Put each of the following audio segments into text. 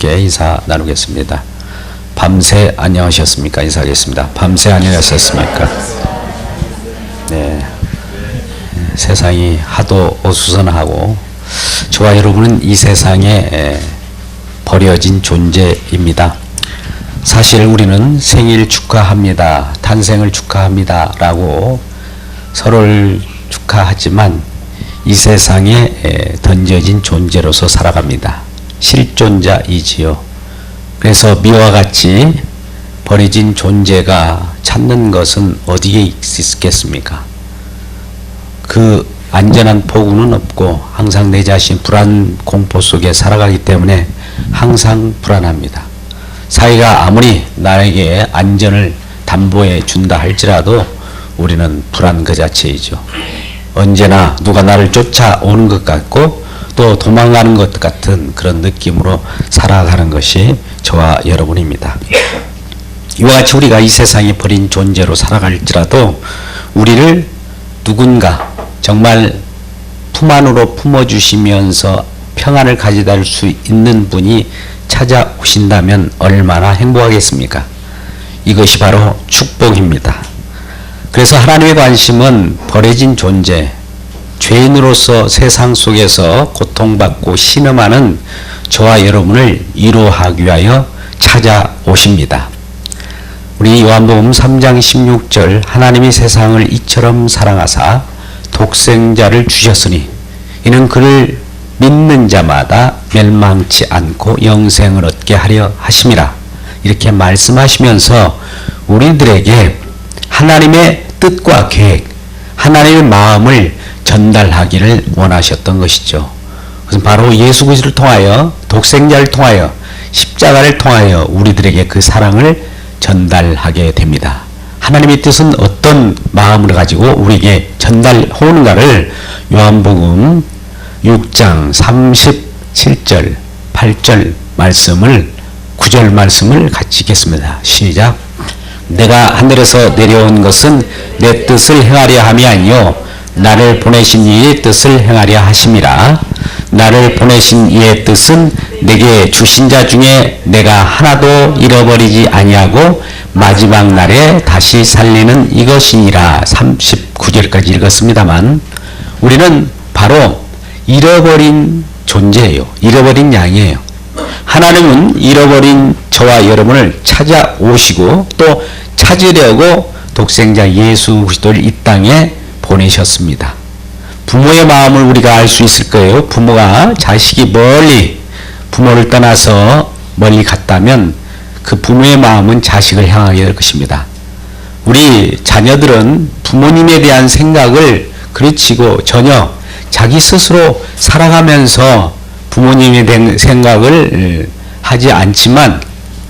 함께 인사 나누겠습니다. 밤새 안녕하셨습니까? 인사하겠습니다. 밤새 안녕하셨습니까? 네, 세상이 하도 어수선하고 저와 여러분은 이 세상에 버려진 존재입니다. 사실 우리는 생일 축하합니다, 탄생을 축하합니다 라고 서로를 축하하지만 이 세상에 던져진 존재로서 살아갑니다. 실존자이지요. 그래서 미와 같이 버려진 존재가 찾는 것은 어디에 있겠습니까? 그 안전한 포구는 없고 항상 내 자신 불안 공포 속에 살아가기 때문에 항상 불안합니다. 사회가 아무리 나에게 안전을 담보해 준다 할지라도 우리는 불안 그 자체이죠. 언제나 누가 나를 쫓아오는 것 같고 또 도망가는 것 같은 그런 느낌으로 살아가는 것이 저와 여러분입니다. 이와 같이 우리가 이 세상에 버린 존재로 살아갈지라도 우리를 누군가 정말 품 안으로 품어주시면서 평안을 가져다 줄 수 있는 분이 찾아오신다면 얼마나 행복하겠습니까? 이것이 바로 축복입니다. 그래서 하나님의 관심은 버려진 존재, 죄인으로서 세상 속에서 고통받고 신음하는 저와 여러분을 위로하기 위하여 찾아오십니다. 우리 요한복음 3장 16절 하나님이 세상을 이처럼 사랑하사 독생자를 주셨으니 이는 그를 믿는 자마다 멸망치 않고 영생을 얻게 하려 하심이라 이렇게 말씀하시면서 우리들에게 하나님의 뜻과 계획, 하나님의 마음을 전달하기를 원하셨던 것이죠. 그래서 바로 예수 그리스도를 통하여 독생자를 통하여 십자가를 통하여 우리들에게 그 사랑을 전달하게 됩니다. 하나님의 뜻은 어떤 마음을 가지고 우리에게 전달하는가를 요한복음 6장 37절 8절 말씀을 9절 말씀을 같이 읽겠습니다. 시작. 내가 하늘에서 내려온 것은 내 뜻을 행하려 함이 아니요 나를 보내신 이의 뜻을 행하려 하심이라. 나를 보내신 이의 뜻은 내게 주신 자 중에 내가 하나도 잃어버리지 아니하고 마지막 날에 다시 살리는 이것이니라. 39절까지 읽었습니다만 우리는 바로 잃어버린 존재예요. 잃어버린 양이에요. 하나님은 잃어버린 저와 여러분을 찾아오시고 또 찾으려고 독생자 예수 그리스도를 이 땅에 보내셨습니다. 부모의 마음을 우리가 알 수 있을 거예요. 부모가 자식이 멀리 부모를 떠나서 멀리 갔다면 그 부모의 마음은 자식을 향하게 될 것입니다. 우리 자녀들은 부모님에 대한 생각을 그르치고 전혀 자기 스스로 살아가면서 부모님에 대한 생각을 하지 않지만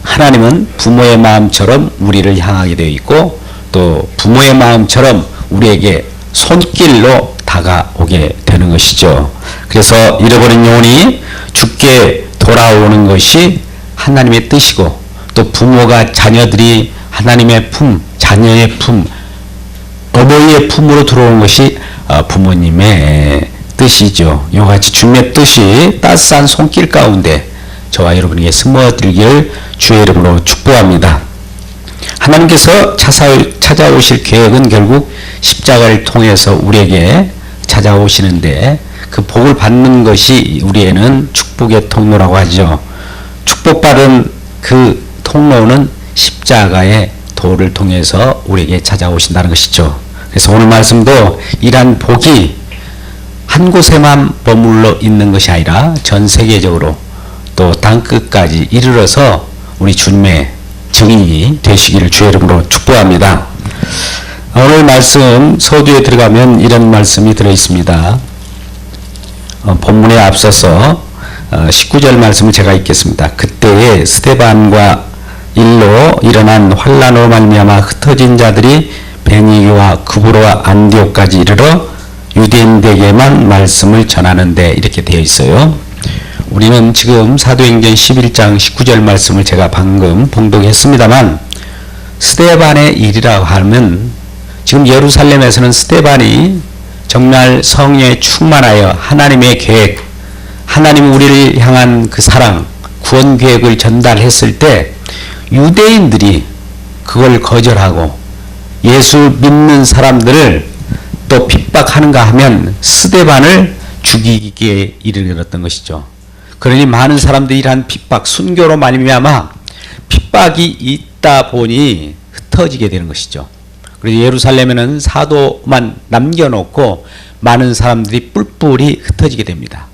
하나님은 부모의 마음처럼 우리를 향하게 되어 있고 또 부모의 마음처럼 우리에게 손길로 다가오게 되는 것이죠. 그래서 잃어버린 영혼이 주께 돌아오는 것이 하나님의 뜻이고 또 부모가 자녀들이 하나님의 품, 자녀의 품, 어머니의 품으로 들어오는 것이 부모님의 뜻이죠. 이와 같이 주님의 뜻이 따스한 손길 가운데 저와 여러분에게 스며들기를 주의 이름으로 축복합니다. 하나님께서 찾아오실 계획은 결국 십자가를 통해서 우리에게 찾아오시는데 그 복을 받는 것이 우리에는 축복의 통로라고 하죠. 축복받은 그 통로는 십자가의 도를 통해서 우리에게 찾아오신다는 것이죠. 그래서 오늘 말씀도 이러한 복이 한 곳에만 머물러 있는 것이 아니라 전 세계적으로 또 땅끝까지 이르러서 우리 주님의 증인이 되시기를 주의 이름으로 축복합니다. 오늘 말씀 서두에 들어가면 이런 말씀이 들어있습니다. 본문에 앞서서 19절 말씀을 제가 읽겠습니다. 그때에 스데반과 일로 일어난 환란으로 말미암아 흩어진 자들이 베니게와 구브로와 안디옥까지 이르러 유대인들에게만 말씀을 전하는데 이렇게 되어 있어요. 우리는 지금 사도행전 11장 19절 말씀을 제가 방금 봉독했습니다만 스데반의 일이라고 하면 지금 예루살렘에서는 스데반이 정말 성령에 충만하여 하나님의 계획, 하나님 우리를 향한 그 사랑, 구원 계획을 전달했을 때 유대인들이 그걸 거절하고 예수 믿는 사람들을 또 핍박하는가 하면 스데반을 죽이기에 이르렀던 것이죠. 그러니 많은 사람들이 이러한 핍박, 순교로 말미암아 핍박이 있다 보니 흩어지게 되는 것이죠. 그래서 예루살렘에는 사도만 남겨놓고 많은 사람들이 뿔뿔이 흩어지게 됩니다.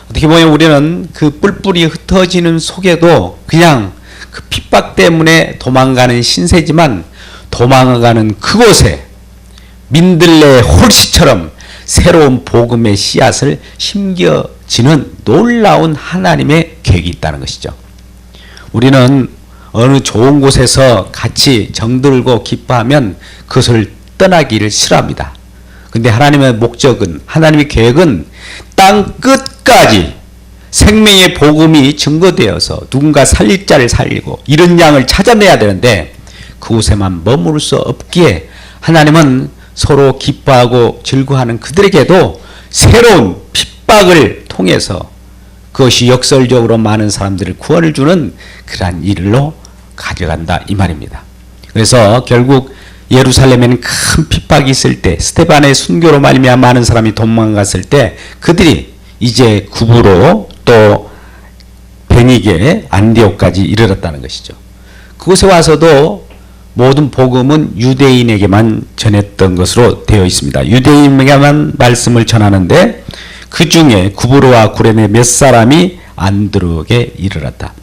어떻게 보면 우리는 그 뿔뿔이 흩어지는 속에도 그냥 그 핍박 때문에 도망가는 신세지만 도망가는 그곳에 민들레 홀씨처럼 새로운 복음의 씨앗을 심겨지는 놀라운 하나님의 계획이 있다는 것이죠. 우리는 어느 좋은 곳에서 같이 정들고 기뻐하면 그것을 떠나기를 싫어합니다. 근데 하나님의 목적은, 하나님의 계획은 땅 끝까지 생명의 복음이 증거되어서 누군가 살릴 자를 살리고 잃은 양을 찾아내야 되는데 그곳에만 머무를 수 없기에 하나님은 서로 기뻐하고 즐거워하는 그들에게도 새로운 핍박을 통해서 그것이 역설적으로 많은 사람들을 구원을 주는 그러한 일로 가져간다 이 말입니다. 그래서 결국 예루살렘에는 큰 핍박이 있을 때 스데반의 순교로 말미암아 많은 사람이 도망갔을 때 그들이 이제 구부로 또 베니게 안디옥까지 이르렀다는 것이죠. 그곳에 와서도 모든 복음은 유대인에게만 전했던 것으로 되어 있습니다. 유대인에게만 말씀을 전하는데 그 중에 구브로와 구레네 몇 사람이 안디옥에 이르렀다.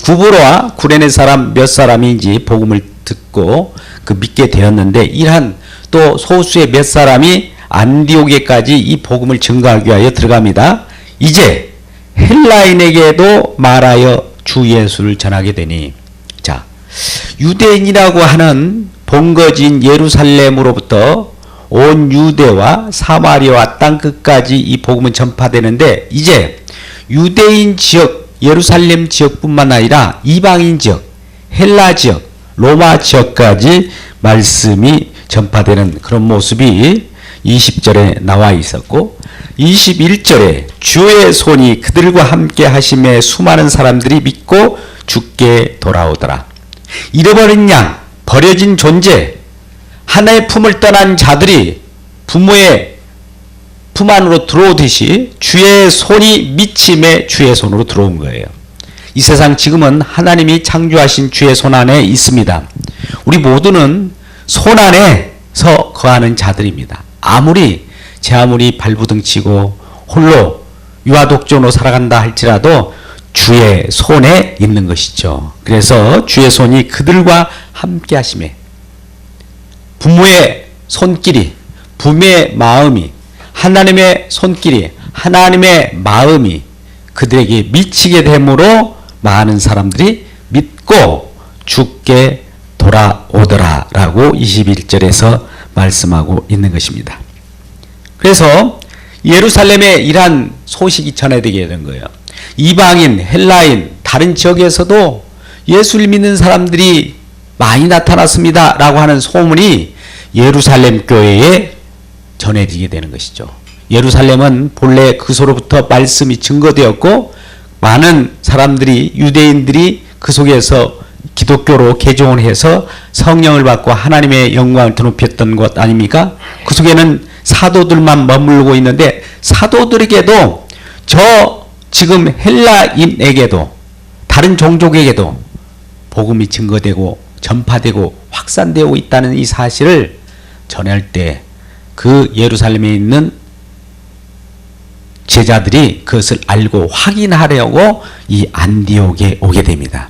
구브로와 구레네 사람 몇 사람인지 복음을 듣고 그 믿게 되었는데 이러한 또 소수의 몇 사람이 안디옥에까지 이 복음을 증거하기 위하여 들어갑니다. 이제 헬라인에게도 말하여 주 예수를 전하게 되니, 자, 유대인이라고 하는 본거지인 예루살렘으로부터 온 유대와 사마리아와 땅끝까지 이 복음은 전파되는데 이제 유대인 지역 예루살렘 지역뿐만 아니라 이방인 지역 헬라 지역 로마 지역까지 말씀이 전파되는 그런 모습이 20절에 나와 있었고 21절에 주의 손이 그들과 함께 하심에 수많은 사람들이 믿고 주께 돌아오더라. 잃어버린 양, 버려진 존재, 하나의 품을 떠난 자들이 부모의 품 안으로 들어오듯이 주의 손이 미침에 주의 손으로 들어온 거예요. 이 세상 지금은 하나님이 창조하신 주의 손 안에 있습니다. 우리 모두는 손 안에서 거하는 자들입니다. 아무리 제 아무리 발부둥치고 홀로 유아독존으로 살아간다 할지라도 주의 손에 있는 것이죠. 그래서 주의 손이 그들과 함께 하심에 부모의 손길이 부모의 마음이 하나님의 손길이 하나님의 마음이 그들에게 미치게 되므로 많은 사람들이 믿고 주께 돌아오더라 라고 21절에서 말씀하고 있는 것입니다. 그래서 예루살렘에 이러한 소식이 전해되게 된 거예요. 이방인, 헬라인, 다른 지역에서도 예수를 믿는 사람들이 많이 나타났습니다 라고 하는 소문이 예루살렘 교회에 전해지게 되는 것이죠. 예루살렘은 본래 그소로부터 말씀이 증거되었고 많은 사람들이 유대인들이 그 속에서 기독교로 개종을 해서 성령을 받고 하나님의 영광을 드높였던 것 아닙니까? 그 속에는 사도들만 머물고 있는데 사도들에게도 저 지금 헬라인에게도 다른 종족에게도 복음이 증거되고 전파되고 확산되고 있다는 이 사실을 전할 때 그 예루살렘에 있는 제자들이 그것을 알고 확인하려고 이 안디옥에 오게 됩니다.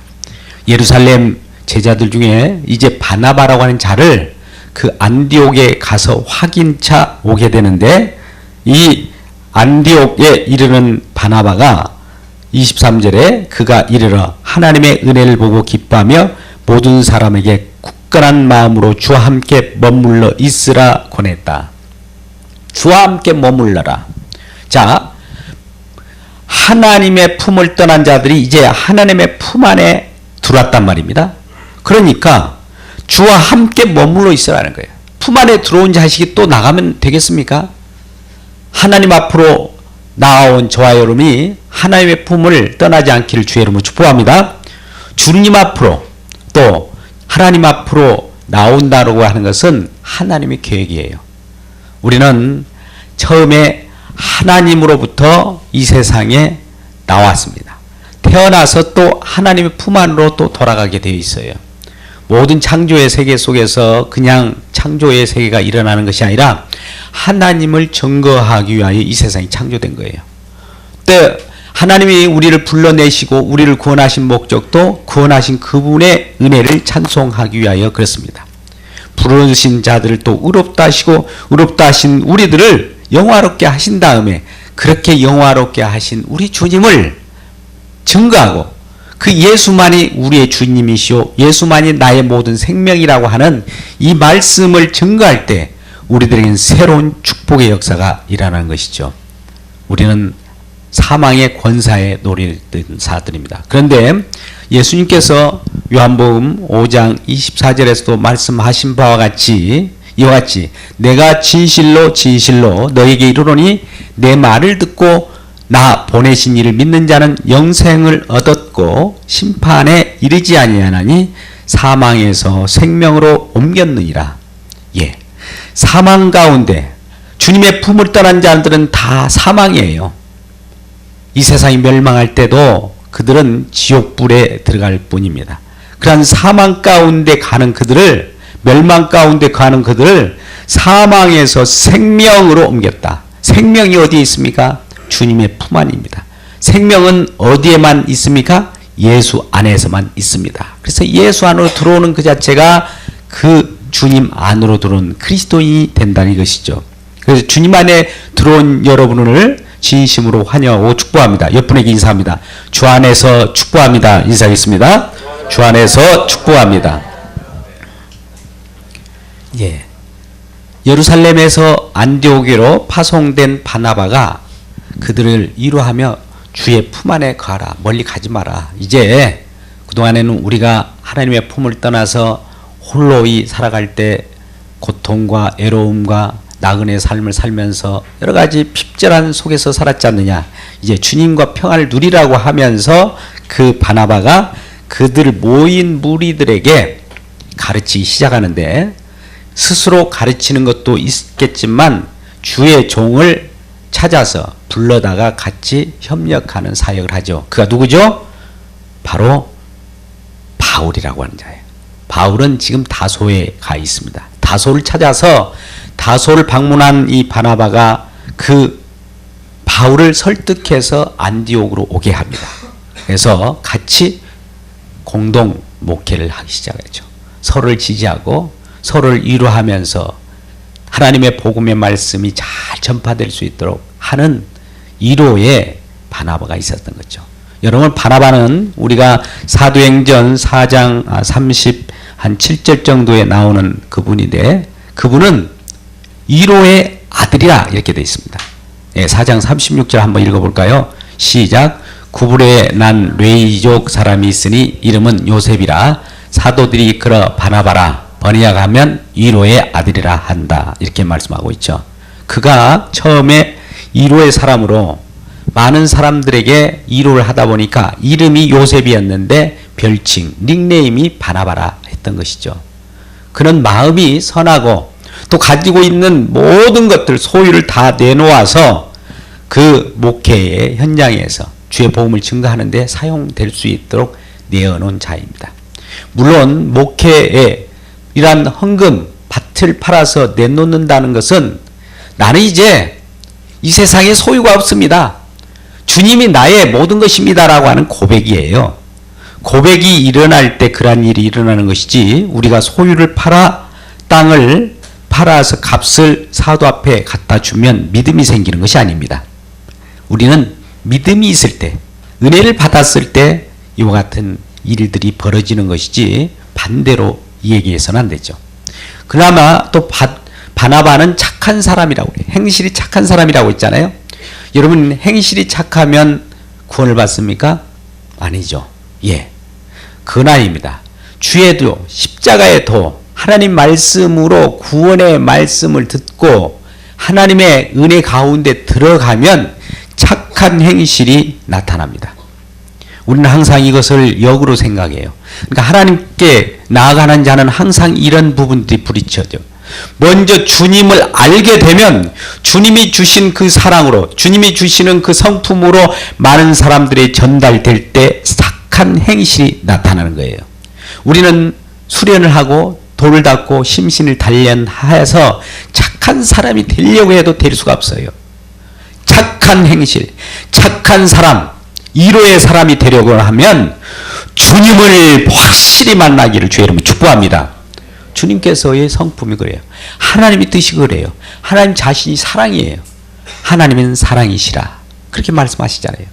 예루살렘 제자들 중에 이제 바나바라고 하는 자를 그 안디옥에 가서 확인차 오게 되는데 이 안디옥에 이르는 바나바가 23절에 그가 이르러 하나님의 은혜를 보고 기뻐하며 모든 사람에게 굳건한 마음으로 주와 함께 머물러 있으라 권했다. 주와 함께 머물러라. 자, 하나님의 품을 떠난 자들이 이제 하나님의 품 안에 들어왔단 말입니다. 그러니까 주와 함께 머물러 있으라는 거예요. 품 안에 들어온 자식이 또 나가면 되겠습니까? 하나님 앞으로 나아온 저와 여러분이 하나님의 품을 떠나지 않기를 주의 이름으로 축복합니다. 주님 앞으로 또 하나님 앞으로 나온다고 하는 것은 하나님의 계획이에요. 우리는 처음에 하나님으로부터 이 세상에 나왔습니다. 태어나서 또 하나님의 품 안으로 또 돌아가게 되어 있어요. 모든 창조의 세계 속에서 그냥 창조의 세계가 일어나는 것이 아니라 하나님을 증거하기 위하여 이 세상이 창조된 거예요. 또 하나님이 우리를 불러내시고 우리를 구원하신 목적도 구원하신 그분의 은혜를 찬송하기 위하여 그렇습니다. 부르신 자들을 또 의롭다 하시고 의롭다 하신 우리들을 영화롭게 하신 다음에 그렇게 영화롭게 하신 우리 주님을 증거하고 그 예수만이 우리의 주님이시오 예수만이 나의 모든 생명이라고 하는 이 말씀을 증거할 때 우리들에게는 새로운 축복의 역사가 일어나는 것이죠. 우리는 사망의 권사에 노리던 사들입니다. 그런데 예수님께서 요한복음 5장 24절에서도 말씀하신 바와 같이 이와 같이 내가 진실로 진실로 너에게 이르노니 내 말을 듣고 나 보내신 이를 믿는 자는 영생을 얻었고 심판에 이르지 아니하나니 사망에서 생명으로 옮겼느니라. 예, 사망 가운데 주님의 품을 떠난 자들은 다 사망이에요. 이 세상이 멸망할 때도 그들은 지옥불에 들어갈 뿐입니다. 그러한 사망 가운데 가는 그들을 멸망 가운데 가는 그들을 사망에서 생명으로 옮겼다. 생명이 어디에 있습니까? 주님의 품 안입니다. 생명은 어디에만 있습니까? 예수 안에서만 있습니다. 그래서 예수 안으로 들어오는 그 자체가 그 주님 안으로 들어온 그리스도인이 된다는 것이죠. 그래서 주님 안에 들어온 여러분을 진심으로 환영하고 축복합니다. 옆분에게 인사합니다. 주 안에서 축복합니다. 인사하겠습니다. 주 안에서 축복합니다. 예, 예루살렘에서 안디오게로 파송된 바나바가 그들을 위로하며 주의 품 안에 가라. 멀리 가지 마라. 이제 그동안에는 우리가 하나님의 품을 떠나서 홀로이 살아갈 때 고통과 애로움과 나그네 삶을 살면서 여러 가지 핍절한 속에서 살았지 않느냐. 이제 주님과 평안을 누리라고 하면서 그 바나바가 그들 모인 무리들에게 가르치기 시작하는데 스스로 가르치는 것도 있겠지만 주의 종을 찾아서 불러다가 같이 협력하는 사역을 하죠. 그가 누구죠? 바로 바울이라고 하는 자예요. 바울은 지금 다소에 가 있습니다. 다소를 찾아서 다소를 방문한 이 바나바가 그 바울을 설득해서 안디옥으로 오게 합니다. 그래서 같이 공동 목회를 하기 시작하죠. 서로를 지지하고 서로를 위로하면서 하나님의 복음의 말씀이 잘 전파될 수 있도록 하는 위로의 바나바가 있었던 거죠. 여러분, 바나바는 우리가 사도행전 4장 37절 정도에 나오는 그분인데 그분은 위로의 아들이라 이렇게 되어 있습니다. 예, 4장 36절 한번 읽어볼까요? 시작. 구불에 난 레이족 사람이 있으니 이름은 요셉이라 사도들이 이끌어 바나바라 번역하면 위로의 아들이라 한다. 이렇게 말씀하고 있죠. 그가 처음에 위로의 사람으로 많은 사람들에게 위로를 하다 보니까 이름이 요셉이었는데 별칭, 닉네임이 바나바라 했던 것이죠. 그는 마음이 선하고 또 가지고 있는 모든 것들 소유를 다 내놓아서 그 목회의 현장에서 주의 복음을 증거하는 데 사용될 수 있도록 내어놓은 자입니다. 물론 목회에 이러한 헌금, 밭을 팔아서 내놓는다는 것은 나는 이제 이 세상에 소유가 없습니다. 주님이 나의 모든 것입니다라고 하는 고백이에요. 고백이 일어날 때 그러한 일이 일어나는 것이지 우리가 소유를 팔아 땅을 팔아서 값을 사도 앞에 갖다 주면 믿음이 생기는 것이 아닙니다. 우리는 믿음이 있을 때, 은혜를 받았을 때 이와 같은 일들이 벌어지는 것이지 반대로 얘기해서는 안 되죠. 그나마 또 바나바는 착한 사람이라고 해요. 행실이 착한 사람이라고 했잖아요. 여러분, 행실이 착하면 구원을 받습니까? 아니죠. 예, 근아입니다. 주의 도, 십자가의 도, 하나님 말씀으로 구원의 말씀을 듣고 하나님의 은혜 가운데 들어가면 착한 행실이 나타납니다. 우리는 항상 이것을 역으로 생각해요. 그러니까 하나님께 나아가는 자는 항상 이런 부분들이 부딪혀져. 먼저 주님을 알게 되면 주님이 주신 그 사랑으로, 주님이 주시는 그 성품으로 많은 사람들이 전달될 때 착한 행실이 나타나는 거예요. 우리는 수련을 하고 돌을 닦고 심신을 단련하여서 착한 사람이 되려고 해도 될 수가 없어요. 착한 행실, 착한 사람, 1호의 사람이 되려고 하면 주님을 확실히 만나기를 주의 이름으로 축복합니다. 주님께서의 성품이 그래요. 하나님의 뜻이 그래요. 하나님 자신이 사랑이에요. 하나님은 사랑이시라. 그렇게 말씀하시잖아요.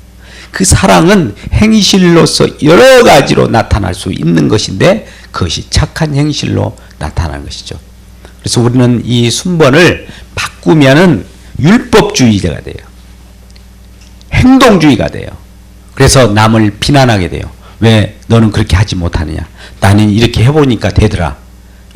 그 사랑은 행실로서 여러 가지로 나타날 수 있는 것인데 그것이 착한 행실로 나타나는 것이죠. 그래서 우리는 이 순번을 바꾸면은 율법주의자가 돼요. 행동주의가 돼요. 그래서 남을 비난하게 돼요. 왜 너는 그렇게 하지 못하느냐? 나는 이렇게 해보니까 되더라.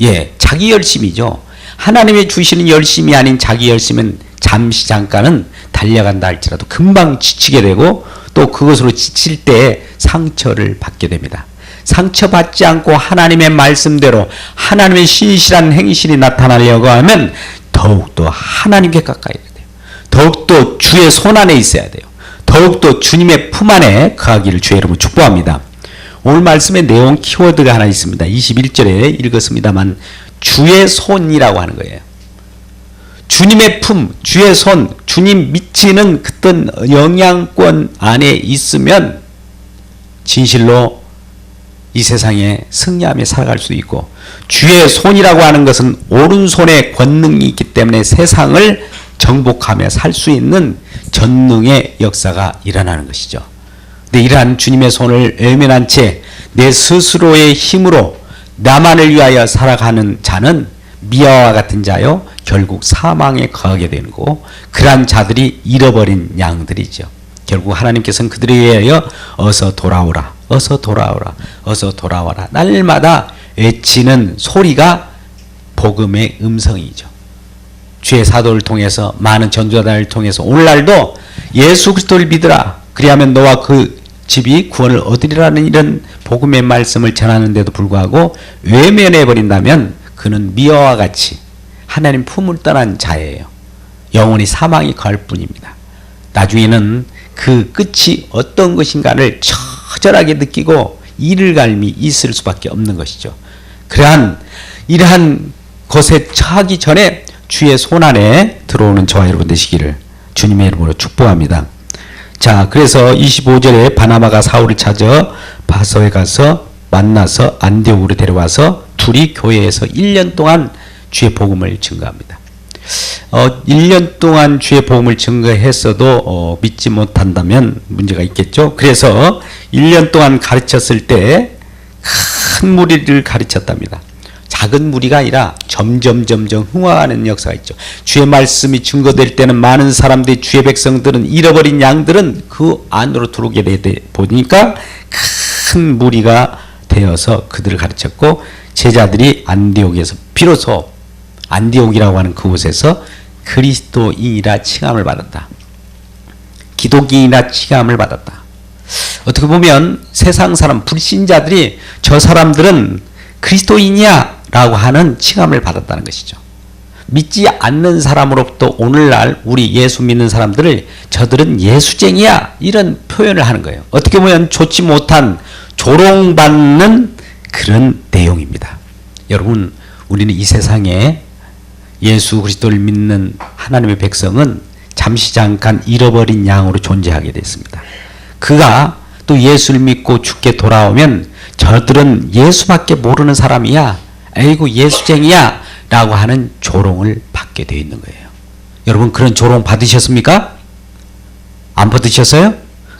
예, 자기 열심이죠. 하나님이 주시는 열심이 아닌 자기 열심은 잠시 잠깐은 달려간다 할지라도 금방 지치게 되고 또 그것으로 지칠 때 상처를 받게 됩니다. 상처받지 않고 하나님의 말씀대로 하나님의 신실한 행실이 나타나려고 하면 더욱더 하나님께 가까이 해야 돼요. 더욱더 주의 손 안에 있어야 돼요. 더욱더 주님의 품 안에 거하기를 주의 이름으로 축복합니다. 오늘 말씀의 내용 키워드가 하나 있습니다. 21절에 읽었습니다만 주의 손이라고 하는 거예요. 주님의 품, 주의 손, 주님 미치는 어떤 영향권 안에 있으면 진실로 이 세상에 승리하며 살아갈 수 있고, 주의 손이라고 하는 것은 오른손에 권능이 있기 때문에 세상을 정복하며 살 수 있는 전능의 역사가 일어나는 것이죠. 근데 이러한 주님의 손을 외면한 채 내 스스로의 힘으로 나만을 위하여 살아가는 자는 미아와 같은 자요 결국 사망에 거하게 되는 거고, 그러한 자들이 잃어버린 양들이죠. 결국 하나님께서는 그들에 의하여 어서 돌아오라, 어서 돌아오라, 어서 돌아와라 날마다 외치는 소리가 복음의 음성이죠. 주의 사도를 통해서, 많은 전도자들을 통해서 오늘날도 예수 그리스도를 믿으라, 그리하면 너와 그 집이 구원을 얻으리라는 이런 복음의 말씀을 전하는데도 불구하고 외면해버린다면 그는 미아와 같이 하나님 품을 떠난 자예요. 영원히 사망이 갈 뿐입니다. 나중에는 그 끝이 어떤 것인가를 처절하게 느끼고 이를 갈미 있을 수밖에 없는 것이죠. 이러한 것에 처하기 전에 주의 손 안에 들어오는 저와 여러분 되시기를 주님의 이름으로 축복합니다. 자, 그래서 25절에 바나바가 사울을 찾아 바서에 가서 만나서 안디옥으로 데려와서 둘이 교회에서 1년 동안 주의 복음을 증거합니다. 1년 동안 주의 복음을 증거했어도 믿지 못한다면 문제가 있겠죠. 그래서 1년 동안 가르쳤을 때 큰 무리를 가르쳤답니다. 작은 무리가 아니라 점점 흥화하는 역사가 있죠. 주의 말씀이 증거될 때는 많은 사람들이, 주의 백성들은, 잃어버린 양들은 그 안으로 들어오게 보니까 큰 무리가 되어서 그들을 가르쳤고, 제자들이 안디옥에서 비로소 안디옥이라고 하는 그곳에서 그리스도인이라 칭함을 받았다. 기독인이라 칭함을 받았다. 어떻게 보면 세상 사람, 불신자들이 저 사람들은 그리스도인이야 라고 하는 칭함을 받았다는 것이죠. 믿지 않는 사람으로부터 오늘날 우리 예수 믿는 사람들을 저들은 예수쟁이야 이런 표현을 하는 거예요. 어떻게 보면 좋지 못한 조롱받는 그런 내용입니다. 여러분, 우리는 이 세상에 예수 그리스도를 믿는 하나님의 백성은 잠시 잠깐 잃어버린 양으로 존재하게 됐습니다. 그가 또 예수를 믿고 죽게 돌아오면 저들은 예수밖에 모르는 사람이야, 에이구 예수쟁이야 라고 하는 조롱을 받게 되어 있는 거예요. 여러분, 그런 조롱 받으셨습니까? 안 받으셨어요?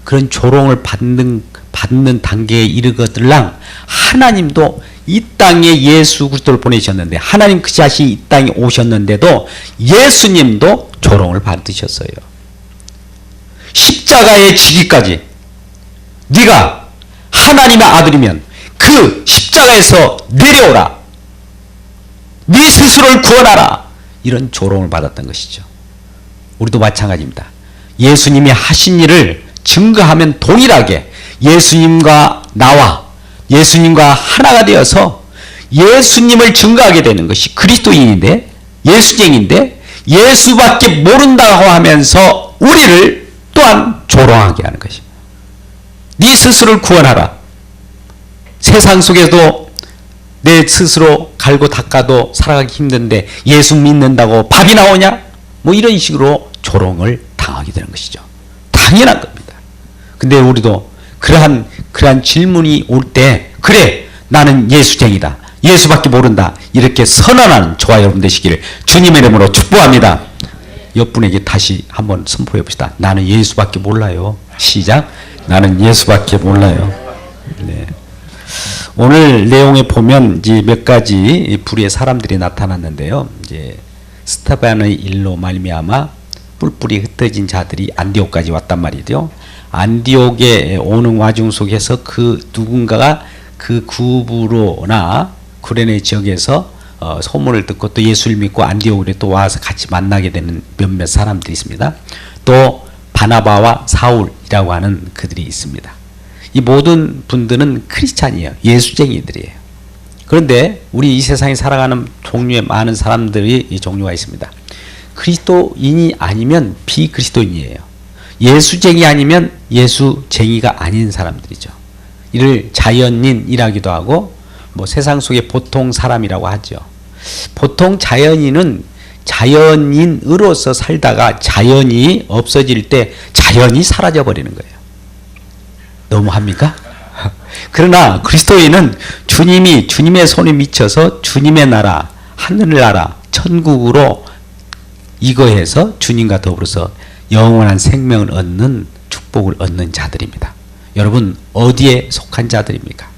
그런 조롱을 받는 단계에 이르거들랑 하나님도 이 땅에 예수 그리스도를 보내셨는데, 하나님 그 자신이 이 땅에 오셨는데도 예수님도 조롱을 받으셨어요. 십자가에 지기까지 네가 하나님의 아들이면 그 십자가에서 내려오라, 네 스스로를 구원하라, 이런 조롱을 받았던 것이죠. 우리도 마찬가지입니다. 예수님이 하신 일을 증거하면 동일하게 예수님과 나와 예수님과 하나가 되어서 예수님을 증거하게 되는 것이 그리스도인인데, 예수쟁인데 예수밖에 모른다고 하면서 우리를 또한 조롱하게 하는 것입니다. 네 스스로를 구원하라. 세상 속에도 내 스스로 갈고 닦아도 살아가기 힘든데 예수 믿는다고 밥이 나오냐? 뭐 이런 식으로 조롱을 당하게 되는 것이죠. 당연한 겁니다. 근데 우리도 그러한 질문이 올 때, 그래 나는 예수쟁이다, 예수밖에 모른다, 이렇게 선언하는 저와 여러분 되시기를 주님의 이름으로 축복합니다. 옆분에게 다시 한번 선포해 봅시다. 나는 예수밖에 몰라요. 시작. 나는 예수밖에 몰라요. 네. 오늘 내용에 보면 이제 몇 가지 불의의 사람들이 나타났는데요. 이제 스데반의 일로 말미암아 뿔뿔이 흩어진 자들이 안디옥까지 왔단 말이죠. 안디옥에 오는 와중 속에서 그 누군가가 그 구브로나 구레네 지역에서 소문을 듣고 또 예수를 믿고 안디옥에 또 와서 같이 만나게 되는 몇몇 사람들이 있습니다. 또 바나바와 사울이라고 하는 그들이 있습니다. 이 모든 분들은 크리스찬이에요. 예수쟁이들이에요. 그런데 우리 이 세상에 살아가는 종류의 많은 사람들이 이 종류가 있습니다. 그리스도인이 아니면 비그리스도인이에요. 예수쟁이 아니면 예수쟁이가 아닌 사람들이죠. 이를 자연인이라기도 하고 뭐 세상 속의 보통 사람이라고 하죠. 보통 자연인은 자연인으로서 살다가 자연이 없어질 때 자연이 사라져 버리는 거예요. 너무합니까? 그러나 그리스도인은 주님의 손에 미쳐서 주님의 나라, 하늘나라, 천국으로 이거해서 주님과 더불어서 영원한 생명을 얻는 축복을 얻는 자들입니다. 여러분 어디에 속한 자들입니까?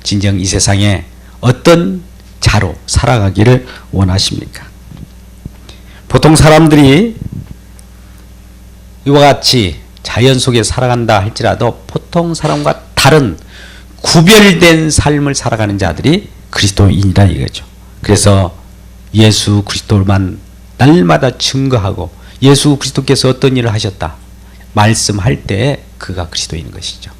진정 이 세상에 어떤 자로 살아가기를 원하십니까? 보통 사람들이 이와 같이 자연 속에 살아간다 할지라도 보통 사람과 다른 구별된 삶을 살아가는 자들이 그리스도인이라 이거죠. 그래서 예수 그리스도만 날마다 증거하고 예수 그리스도께서 어떤 일을 하셨다 말씀할 때 그가 그리스도인 것이죠.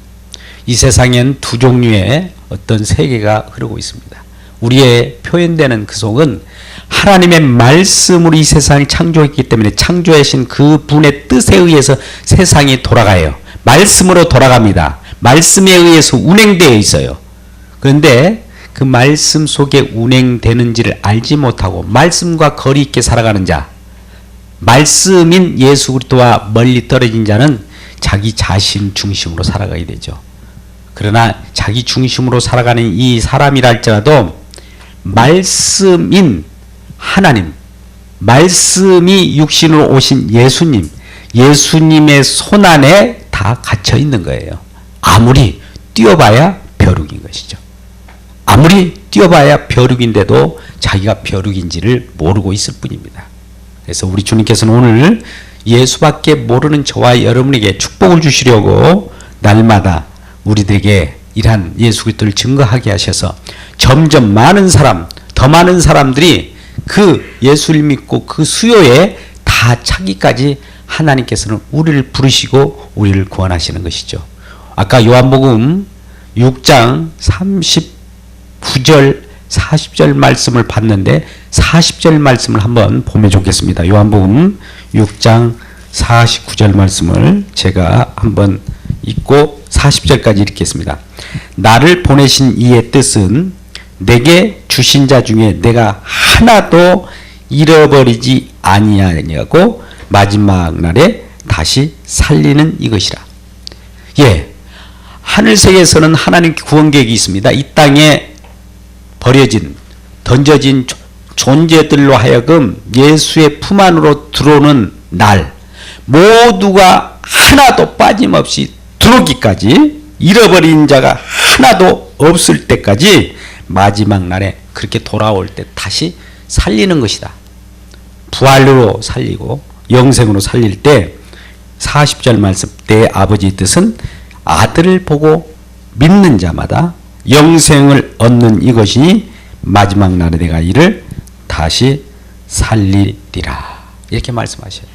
이 세상엔 두 종류의 어떤 세계가 흐르고 있습니다. 우리의 표현되는 그 속은 하나님의 말씀으로 이 세상을 창조했기 때문에 창조하신 그 분의 뜻에 의해서 세상이 돌아가요. 말씀으로 돌아갑니다. 말씀에 의해서 운행되어 있어요. 그런데 그 말씀 속에 운행되는지를 알지 못하고 말씀과 거리 있게 살아가는 자, 말씀인 예수 그리스도와 멀리 떨어진 자는 자기 자신 중심으로 살아가게 되죠. 그러나 자기 중심으로 살아가는 이 사람이라 할지라도 말씀인 하나님, 말씀이 육신으로 오신 예수님, 예수님의 손안에 다 갇혀 있는 거예요. 아무리 뛰어봐야 벼룩인 것이죠. 아무리 뛰어봐야 벼룩인데도 자기가 벼룩인지를 모르고 있을 뿐입니다. 그래서 우리 주님께서는 오늘 예수밖에 모르는 저와 여러분에게 축복을 주시려고 날마다 우리들에게 이러한 예수 그리스도를 증거하게 하셔서 점점 더 많은 사람들이 그 예수를 믿고 그 수요에 다 차기까지 하나님께서는 우리를 부르시고 우리를 구원하시는 것이죠. 아까 요한복음 6장 39절 40절 말씀을 봤는데 40절 말씀을 한번 보면 좋겠습니다. 요한복음 6장 49절 말씀을 제가 한번 읽고 40절까지 읽겠습니다. 나를 보내신 이의 뜻은 내게 주신 자 중에 내가 하나도 잃어버리지 아니하냐고 마지막 날에 다시 살리는 이것이라. 예, 하늘세계에서는 하나님 구원 계획이 있습니다. 이 땅에 버려진 던져진 존재들로 하여금 예수의 품 안으로 들어오는 날 모두가 하나도 빠짐없이 들어오기까지 잃어버린 자가 하나도 없을 때까지 마지막 날에 그렇게 돌아올 때 다시 살리는 것이다. 부활로 살리고 영생으로 살릴 때 40절 말씀 내 아버지의 뜻은 아들을 보고 믿는 자마다 영생을 얻는 이것이니 마지막 날에 내가 이를 다시 살리리라. 이렇게 말씀하셔요.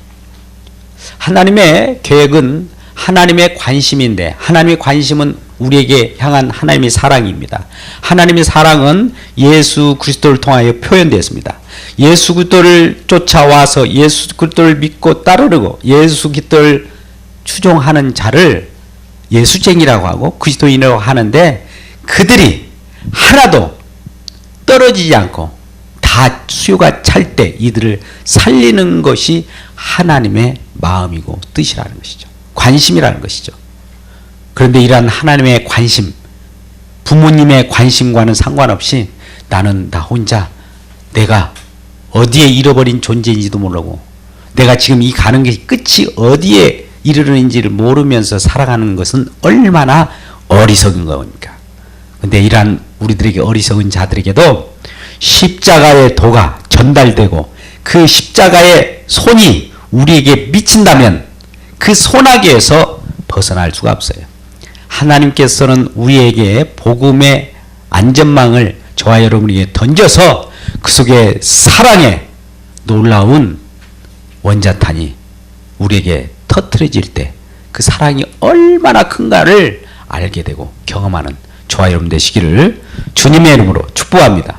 하나님의 계획은 하나님의 관심인데, 하나님의 관심은 우리에게 향한 하나님의 사랑입니다. 하나님의 사랑은 예수 그리스도를 통하여 표현되었습니다. 예수 그리스도를 쫓아와서 예수 그리스도를 믿고 따르고 예수 그리스도를 추종하는 자를 예수쟁이라고 하고 그리스도인이라고 하는데, 그들이 하나도 떨어지지 않고 다 수요가 찰 때 이들을 살리는 것이 하나님의 마음이고 뜻이라는 것이죠. 관심이라는 것이죠. 그런데 이러한 하나님의 관심, 부모님의 관심과는 상관없이 나는 나 혼자 내가 어디에 잃어버린 존재인지도 모르고 내가 지금 이 가는 게 끝이 어디에 이르는지를 모르면서 살아가는 것은 얼마나 어리석은 겁니까? 근데 이러한 우리들에게 어리석은 자들에게도 십자가의 도가 전달되고 그 십자가의 손이 우리에게 미친다면 그 소나기에서 벗어날 수가 없어요. 하나님께서는 우리에게 복음의 안전망을 저와 여러분에게 던져서 그 속에 사랑의 놀라운 원자탄이 우리에게 터트려질 때 그 사랑이 얼마나 큰가를 알게 되고 경험하는 저와 여러분 되시기를 주님의 이름으로 축복합니다.